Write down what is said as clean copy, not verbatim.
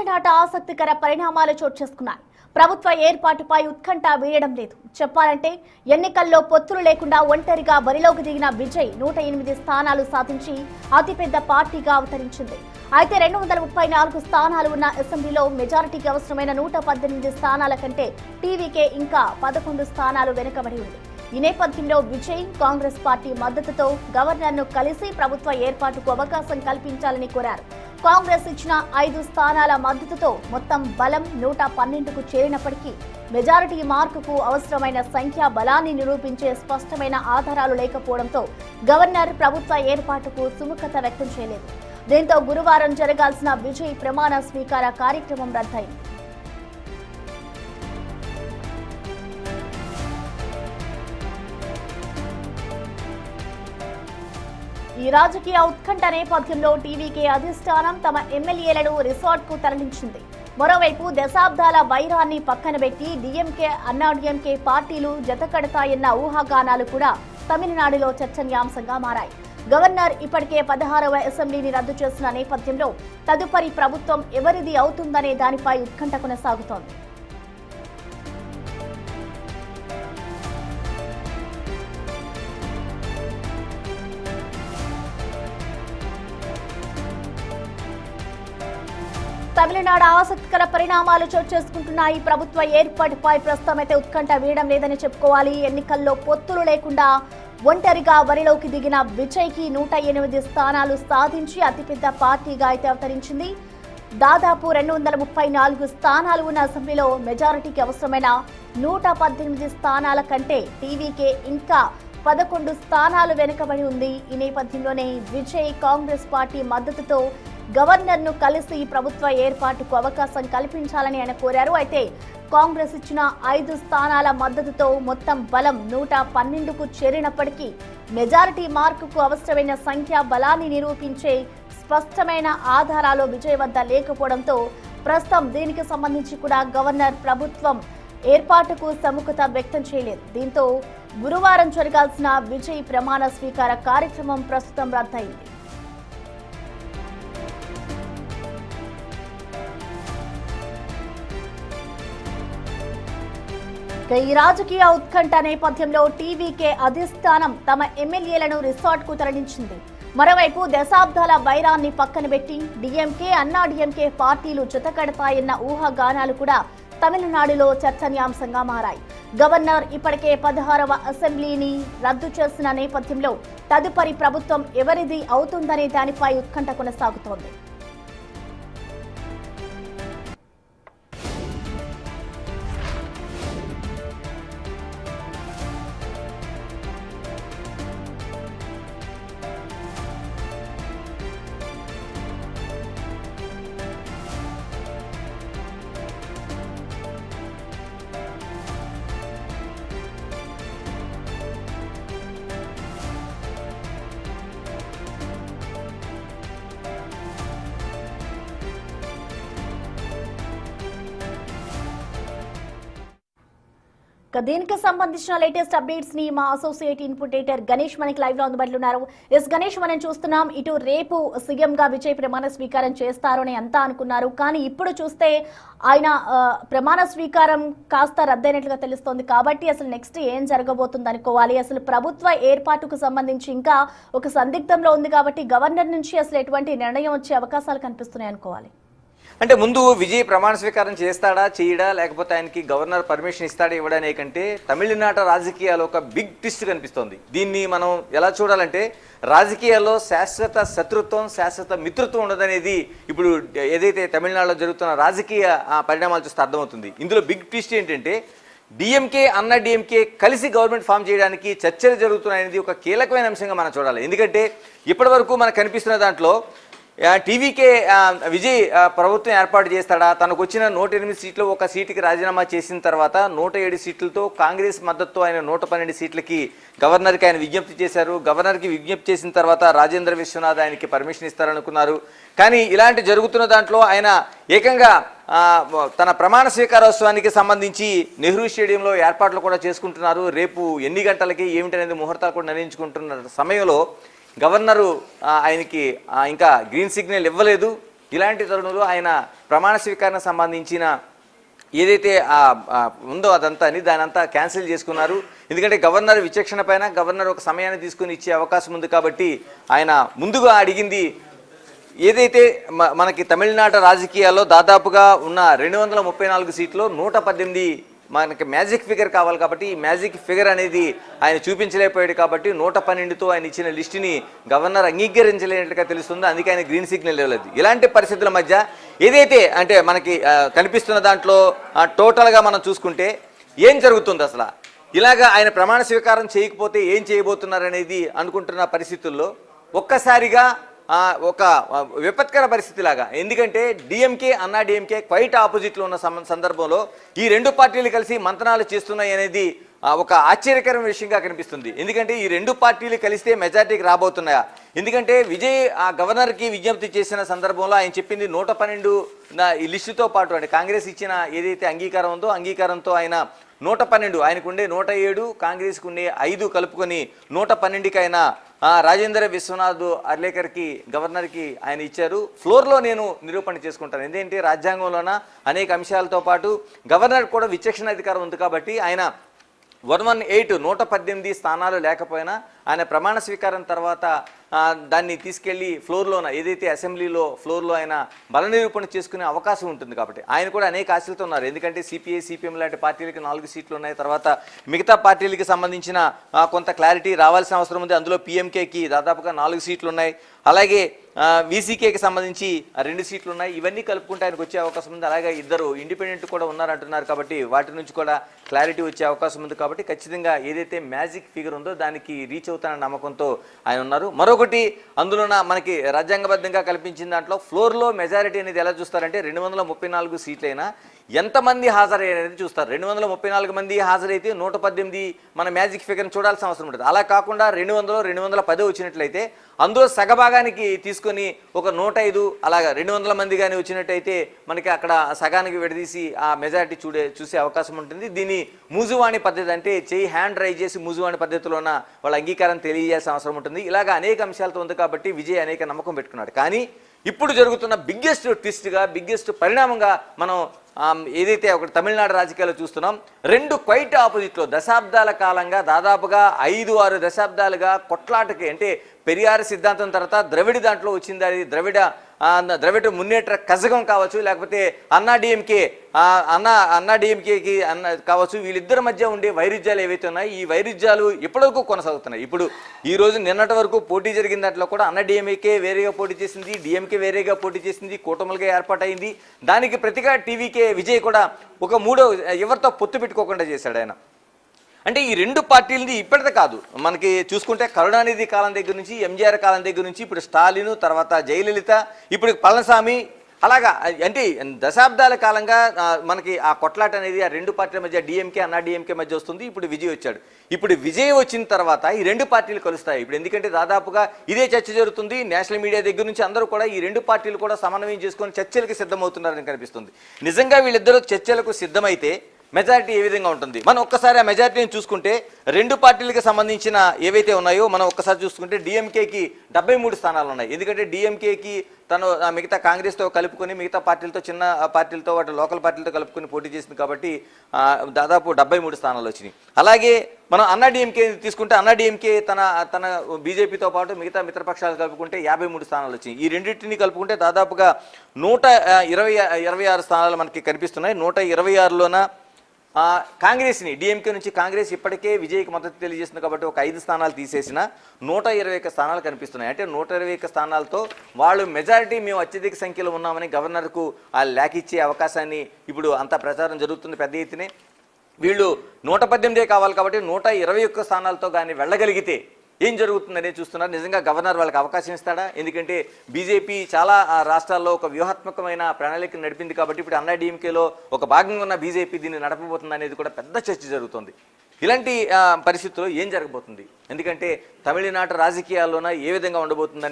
తమిళనాట ఆసక్తికర పరిణామాలు చోటు చేసుకున్నాయి. ప్రభుత్వ ఏర్పాటుపై ఉత్కంఠ వీడడం లేదు. చెప్పాలంటే ఎన్నికల్లో పొత్తులు లేకుండా ఒంటరిగా బరిలోకి దిగిన విజయ్ 108 స్థానాలు సాధించి అతిపెద్ద పార్టీగా అవతరించింది. అయితే 234 స్థానాలు ఉన్న అసెంబ్లీలో మెజారిటీకి అవసరమైన 118 స్థానాల కంటే టీవీకే ఇంకా 11 స్థానాలు వెనుకబడి ఉంది. ఈ నేపథ్యంలో విజయ్ కాంగ్రెస్ పార్టీ మద్దతుతో గవర్నర్ను కలిసి ప్రభుత్వ ఏర్పాటుకు అవకాశం కల్పించాలని కోరారు. కాంగ్రెస్ ఇచ్చిన 5 స్థానాల మద్దతుతో మొత్తం బలం 112కు చేరినప్పటికీ మెజారిటీ మార్కుకు అవసరమైన సంఖ్యా బలాన్ని నిరూపించే స్పష్టమైన ఆధారాలు లేకపోవడంతో గవర్నర్ ప్రభుత్వ ఏర్పాటుకు సుముఖత వ్యక్తం చేయలేదు. దీంతో గురువారం జరగాల్సిన విజయ్ ప్రమాణ స్వీకార కార్యక్రమం రద్దయింది. ఈ రాజకీయ ఉత్కంఠ నేపథ్యంలో టీవీకే అధిష్టానం తమ ఎమ్మెల్యేలను రిసార్ట్కు తరలించింది. మరోవైపు దశాబ్దాల వైరాన్ని పక్కన పెట్టి డీఎంకే అన్నాడీఎంకే పార్టీలు జతకడతాయన్న ఊహాగానాలు కూడా తమిళనాడులో చర్చనీయాంశంగా మారాయి. గవర్నర్ ఇప్పటికే 16వ అసెంబ్లీని రద్దు చేసిన నేపథ్యంలో తదుపరి ప్రభుత్వం ఎవరిది అవుతుందనే దానిపై ఉత్కంఠ కొనసాగుతోంది. తమిళనాడు ఆసక్తికర పరిణామాలు చోటు చేసుకుంటున్నాయి. ప్రభుత్వ ఏర్పాటుపై ప్రస్తుతం అయితే ఉత్కంఠ వీయడం లేదని చెప్పుకోవాలి. ఎన్నికల్లో పొత్తులు లేకుండా ఒంటరిగా బరిలోకి దిగిన విజయ్కి 108 స్థానాలు సాధించి అతిపెద్ద పార్టీగా అయితే అవతరించింది. దాదాపు 234 స్థానాలు ఉన్న అసెంబ్లీలో మెజారిటీకి అవసరమైన 118 స్థానాల కంటే టీవీకే ఇంకా 11 స్థానాలు వెనుకబడి ఉంది. ఈ నేపథ్యంలోనే విజయ్ కాంగ్రెస్ పార్టీ మద్దతుతో గవర్నర్ను కలిసి ప్రభుత్వ ఏర్పాటుకు అవకాశం కల్పించాలని ఆయన కోరారు. అయితే కాంగ్రెస్ ఇచ్చిన 5 స్థానాల మద్దతుతో మొత్తం బలం 112కు చేరినప్పటికీ మెజారిటీ మార్కుకు అవసరమైన సంఖ్యా బలాన్ని నిరూపించే స్పష్టమైన ఆధారాలు విజయ్ వద్ద లేకపోవడంతో ప్రస్తుతం దీనికి సంబంధించి కూడా గవర్నర్ ప్రభుత్వం ఏర్పాటుకు సుముఖత వ్యక్తం చేయలేదు. దీంతో గురువారం జరగాల్సిన విజయ్ ప్రమాణ స్వీకార కార్యక్రమం ప్రస్తుతం రద్దయింది. ఈ రాజకీయ ఉత్కంఠ నేపథ్యంలో టీవీకే అధిష్టానం తమ ఎమ్మెల్యేలను రిసార్ట్కు తరలించింది. మరోవైపు దశాబ్దాల వైరాన్ని పక్కన పెట్టి డీఎంకే అన్నాడీఎంకే పార్టీలు జతకడతాయన్న ఊహాగానాలు కూడా తమిళనాడులో చర్చనీయాంశంగా మారాయి. గవర్నర్ ఇప్పటికే 16వ అసెంబ్లీని రద్దు చేసిన నేపథ్యంలో తదుపరి ప్రభుత్వం ఎవరిది అవుతుందనే దానిపై ఉత్కంఠ కొనసాగుతోంది. దీనికి సంబంధించిన లేటెస్ట్ అప్డేట్స్ ని మా అసోసియేట్ ఇన్పుట్ ఎడిటర్ గణేష్ మనకి లైవ్ లో అందుబాటులో ఉన్నారు. ఎస్ గణేష్, మనం చూస్తున్నాం ఇటు రేపు సీఎం గా విజయ్ ప్రమాణ స్వీకారం చేస్తారు అని అంతా అనుకున్నారు. కానీ ఇప్పుడు చూస్తే ఆయన ప్రమాణ స్వీకారం కాస్త రద్దయినట్లుగా తెలుస్తోంది. కాబట్టి అసలు నెక్స్ట్ ఏం జరగబోతుంది అనుకోవాలి? అసలు ప్రభుత్వ ఏర్పాటుకు సంబంధించి ఇంకా ఒక సందిగ్ధంలో ఉంది కాబట్టి గవర్నర్ నుంచి అసలు ఎటువంటి నిర్ణయం వచ్చే అవకాశాలు కనిపిస్తున్నాయి అనుకోవాలి? అంటే ముందు విజయ్ ప్రమాణ స్వీకారం చేస్తాడా చేయడా, లేకపోతే ఆయనకి గవర్నర్ పర్మిషన్ ఇస్తాడా ఇవ్వడానే కంటే తమిళనాట రాజకీయాల్లో ఒక బిగ్ ట్విస్ట్ కనిపిస్తోంది. దీన్ని మనం ఎలా చూడాలంటే రాజకీయాల్లో శాశ్వత శత్రుత్వం శాశ్వత మిత్రత్వం ఉండదనేది ఇప్పుడు ఏదైతే తమిళనాడులో జరుగుతున్న రాజకీయ పరిణామాలు చూస్తే అర్థమవుతుంది. ఇందులో బిగ్ ట్విస్ట్ ఏంటంటే డిఎంకే అన్న డిఎంకే కలిసి గవర్నమెంట్ ఫామ్ చేయడానికి చర్చలు జరుగుతున్నాయనేది ఒక కీలకమైన అంశంగా మనం చూడాలి. ఎందుకంటే ఇప్పటి వరకు మనకు కనిపిస్తున్న దాంట్లో టీవీకే విజయ్ ప్రభుత్వం ఏర్పాటు చేస్తాడా, తనకు వచ్చిన 108 సీట్లు ఒక సీటుకి రాజీనామా చేసిన తర్వాత 107 సీట్లతో కాంగ్రెస్ మద్దతు ఆయన 112 సీట్లకి గవర్నర్కి ఆయన విజ్ఞప్తి చేశారు. గవర్నర్కి విజ్ఞప్తి చేసిన తర్వాత రాజేంద్ర విశ్వనాథ్ ఆయనకి పర్మిషన్ ఇస్తారనుకున్నారు. కానీ ఇలాంటి జరుగుతున్న దాంట్లో ఆయన ఏకంగా తన ప్రమాణ స్వీకారోత్సవానికి సంబంధించి నెహ్రూ స్టేడియంలో ఏర్పాట్లు కూడా చేసుకుంటున్నారు. రేపు ఎన్ని గంటలకి ఏమిటనేది ముహూర్తాలు కూడా నిర్ణయించుకుంటున్న సమయంలో గవర్నరు ఆయనకి ఇంకా గ్రీన్ సిగ్నల్ ఇవ్వలేదు. ఇలాంటి తరుణంలో ఆయన ప్రమాణ స్వీకారం సంబంధించిన ఏదైతే ఉందో అదంతా దానంతా క్యాన్సిల్ చేసుకున్నారు. ఎందుకంటే గవర్నర్ విచక్షణ పైన గవర్నర్ ఒక సమయాన్ని తీసుకుని ఇచ్చే అవకాశం ఉంది కాబట్టి ఆయన ముందుగా అడిగింది ఏదైతే మనకి తమిళనాడు రాజకీయాల్లో దాదాపుగా ఉన్న 234 సీట్లో 118 మనకి మ్యాజిక్ ఫిగర్ కావాలి కాబట్టి ఈ మ్యాజిక్ ఫిగర్ అనేది ఆయన చూపించలేకపోయాడు కాబట్టి 112తో ఆయన ఇచ్చిన లిస్టుని గవర్నర్ అంగీకరించలేనట్టుగా తెలుస్తుంది. అందుకే ఆయన గ్రీన్ సిగ్నల్ ఇవ్వలేదు. ఇలాంటి పరిస్థితుల మధ్య ఏదైతే అంటే మనకి కనిపిస్తున్న దాంట్లో టోటల్గా మనం చూసుకుంటే ఏం జరుగుతుంది అసలు ఇలాగా ఆయన ప్రమాణ స్వీకారం చేయకపోతే ఏం చేయబోతున్నారు అనేది అనుకుంటున్న పరిస్థితుల్లో ఒక్కసారిగా ఒక విపత్కర పరిస్థితి లాగా. ఎందుకంటే డిఎంకే అన్నా డిఎంకే క్వైట్ ఆపోజిట్లో ఉన్న సందర్భంలో ఈ రెండు పార్టీలు కలిసి మంతనాలు చేస్తున్నాయి అనేది ఒక ఆశ్చర్యకరమైన విషయంగా కనిపిస్తుంది. ఎందుకంటే ఈ రెండు పార్టీలు కలిస్తే మెజార్టీకి రాబోతున్నాయా? ఎందుకంటే విజయ్ ఆ గవర్నర్కి విజ్ఞప్తి చేసిన సందర్భంలో ఆయన చెప్పింది 112 ఈ లిస్టుతో పాటు అంటే కాంగ్రెస్ ఇచ్చిన ఏదైతే అంగీకారం ఉందో అంగీకారంతో ఆయన 112 ఆయనకు ఉండే 107 కాంగ్రెస్కు ఉండే 5 కలుపుకొని 112కి ఆయన రాజేంద్ర విశ్వనాథ్ అర్లేకర్కి గవర్నర్కి ఆయన ఇచ్చారు. ఫ్లోర్లో నేను నిరూపణ చేసుకుంటాను. ఎందుకంటే రాజ్యాంగంలోన అనేక అంశాలతో పాటు గవర్నర్ కూడా విచక్షణ అధికారం ఉంది కాబట్టి ఆయన 118 స్థానాలు లేకపోయినా ఆయన ప్రమాణ స్వీకారం తర్వాత దాన్ని తీసుకెళ్లి ఫ్లోర్లోన ఏదైతే అసెంబ్లీలో ఫ్లోర్లో ఆయన బల నిరూపణ చేసుకునే అవకాశం ఉంటుంది కాబట్టి ఆయన కూడా అనేక ఆశలతో ఉన్నారు. ఎందుకంటే సిపిఐ సిపిఎం లాంటి పార్టీలకి 4 సీట్లు ఉన్నాయి. తర్వాత మిగతా పార్టీలకి సంబంధించిన కొంత క్లారిటీ రావాల్సిన అవసరం ఉంది. అందులో పిఎంకేకి దాదాపుగా 4 సీట్లు ఉన్నాయి. అలాగే వీసీకేకి సంబంధించి 2 సీట్లు ఉన్నాయి. ఇవన్నీ కలుపుకుంటే ఆయనకు వచ్చే అవకాశం ఉంది. అలాగే 2 ఇండిపెండెంట్ కూడా ఉన్నారంటున్నారు కాబట్టి వాటి నుంచి కూడా క్లారిటీ వచ్చే అవకాశం ఉంది. కాబట్టి ఖచ్చితంగా ఏదైతే మ్యాజిక్ ఫిగర్ ఉందో దానికి రీచ్ అవుతానన్న నమ్మకంతో ఆయన ఉన్నారు. మరొకటి అందులోన మనకి రాజ్యాంగబద్ధంగా కల్పించిన దాంట్లో ఫ్లోర్లో మెజారిటీ అనేది ఎలా చూస్తారంటే 234 సీట్లైనా ఎంతమంది హాజరయ్యేది చూస్తారు. 234 మంది హాజరైతే 118 మన మ్యాజిక్ ఫిగర్ని చూడాల్సిన అవసరం ఉంటుంది. అలా కాకుండా 200 210 వచ్చినట్లయితే అందులో సగభాగానికి తీసుకొని ఒక 105 అలాగా 200 మంది కానీ వచ్చినట్టయితే మనకి అక్కడ సగానికి విడదీసి ఆ మెజారిటీ చూసే అవకాశం ఉంటుంది. దీన్ని మూజువాణి పద్ధతి అంటే చేయి హ్యాండ్ రైజ్ చేసి మూజువాణి పద్ధతిలోన వాళ్ళ అంగీకారం తెలియజేయాల్సిన అవసరం ఉంటుంది. ఇలాగ అనేక అంశాలతో ఉంది కాబట్టి విజయ్ అనేక నమ్మకం పెట్టుకున్నాడు. కానీ ఇప్పుడు జరుగుతున్న బిగ్గెస్ట్ ట్విస్ట్గా బిగ్గెస్ట్ పరిణామంగా మనం ఏదైతే ఒక తమిళనాడు రాజకీయాల్లో చూస్తున్నాం, 2 క్వైట్ ఆపోజిట్లో దశాబ్దాల కాలంగా దాదాపుగా 5-6 దశాబ్దాలుగా కొట్లాటకి అంటే పెరియార్ సిద్ధాంతం తర్వాత ద్రవిడ దాంట్లో వచ్చింది. అది ద్రవిడ మున్నేట్ర కజగం కావచ్చు, లేకపోతే అన్నా డిఎంకేకి కావచ్చు, వీళ్ళిద్దరి మధ్య ఉండే వైరుధ్యాలు ఏవైతే ఉన్నాయో ఈ వైరుధ్యాలు ఇప్పటివరకు కొనసాగుతున్నాయి. ఇప్పుడు ఈ రోజు నిన్నటి వరకు పోటీ జరిగిన దాంట్లో కూడా అన్నా డిఎంకే వేరేగా పోటీ చేసింది, డిఎంకే వేరేగా పోటీ చేసింది, కూటములుగా ఏర్పాటైంది. దానికి ప్రతిగా టీవీకే విజయ్ కూడా ఒక ఎవరితో పొత్తు పెట్టుకోకుండా చేశాడు ఆయన. అంటే ఈ 2 పార్టీలని ఇప్పటిదే కాదు మనకి చూసుకుంటే కరుణానిధి కాలం దగ్గర నుంచి ఎంజీఆర్ కాలం దగ్గర నుంచి ఇప్పుడు స్టాలిన్, తర్వాత జయలలిత, ఇప్పుడు పళనిస్వామి, అలాగా అంటే దశాబ్దాల కాలంగా మనకి ఆ కొట్లాట అనేది ఆ 2 పార్టీల మధ్య డిఎంకే అన్నా డిఎంకే మధ్య వస్తుంది. ఇప్పుడు విజయ్ వచ్చాడు. ఇప్పుడు విజయ్ వచ్చిన తర్వాత ఈ 2 పార్టీలు కలుస్తాయి. ఇప్పుడు ఎందుకంటే దాదాపుగా ఇదే చర్చ జరుగుతుంది. నేషనల్ మీడియా దగ్గర నుంచి అందరూ కూడా ఈ 2 పార్టీలు కూడా సమన్వయం చేసుకొని చర్చలకు సిద్ధమవుతున్నారని కనిపిస్తుంది. నిజంగా వీళ్ళిద్దరూ చర్చలకు సిద్ధమైతే మెజారిటీ ఏ విధంగా ఉంటుంది? మనం ఒక్కసారి ఆ మెజారిటీని చూసుకుంటే 2 పార్టీలకు సంబంధించిన ఏవైతే ఉన్నాయో మనం ఒక్కసారి చూసుకుంటే డిఎంకేకి 73 స్థానాలు ఉన్నాయి. ఎందుకంటే డిఎంకేకి తను మిగతా కాంగ్రెస్తో కలుపుకొని మిగతా పార్టీలతో చిన్న పార్టీలతో వాటి లోకల్ పార్టీలతో కలుపుకొని పోటీ చేసింది కాబట్టి దాదాపు 73 స్థానాలు వచ్చినాయి. అలాగే మనం అన్నా డిఎంకే తీసుకుంటే అన్నా డిఎంకే తన బీజేపీతో పాటు మిగతా మిత్రపక్షాలు కలుపుకుంటే 53 స్థానాలు వచ్చినాయి. ఈ రెండింటిని కలుపుకుంటే దాదాపుగా 126 స్థానాలు మనకి కనిపిస్తున్నాయి. 126లోన కాంగ్రెస్ని డిఎంకే నుంచి కాంగ్రెస్ ఇప్పటికే విజయ్కి మద్దతు తెలియజేస్తుంది కాబట్టి ఒక 5 స్థానాలు తీసేసిన 121 స్థానాలు కనిపిస్తున్నాయి. అంటే 121 స్థానాలతో వాళ్ళు మెజారిటీ మేము అత్యధిక సంఖ్యలో ఉన్నామని గవర్నర్కు లేఖ ఇచ్చే అవకాశాన్ని ఇప్పుడు అంతా ప్రచారం జరుగుతుంది పెద్ద ఎత్తునే. వీళ్ళు 118 కావాలి కాబట్టి 121 స్థానాలతో కానీ వెళ్ళగలిగితే ఏం జరుగుతుందనే చూస్తున్నారు. నిజంగా గవర్నర్ వాళ్ళకి అవకాశం ఇస్తాడా? ఎందుకంటే బీజేపీ చాలా రాష్ట్రాల్లో ఒక వ్యూహాత్మకమైన ప్రణాళిక నడిపింది కాబట్టి ఇప్పుడు అన్నా డిఎంకేలో ఒక భాగంగా ఉన్న బీజేపీ దీన్ని నడపబోతుంది అనేది కూడా పెద్ద చర్చ జరుగుతుంది. ఇలాంటి పరిస్థితుల్లో ఏం జరగబోతుంది? ఎందుకంటే తమిళనాడు రాజకీయాల్లోన ఏ విధంగా ఉండబోతుందనే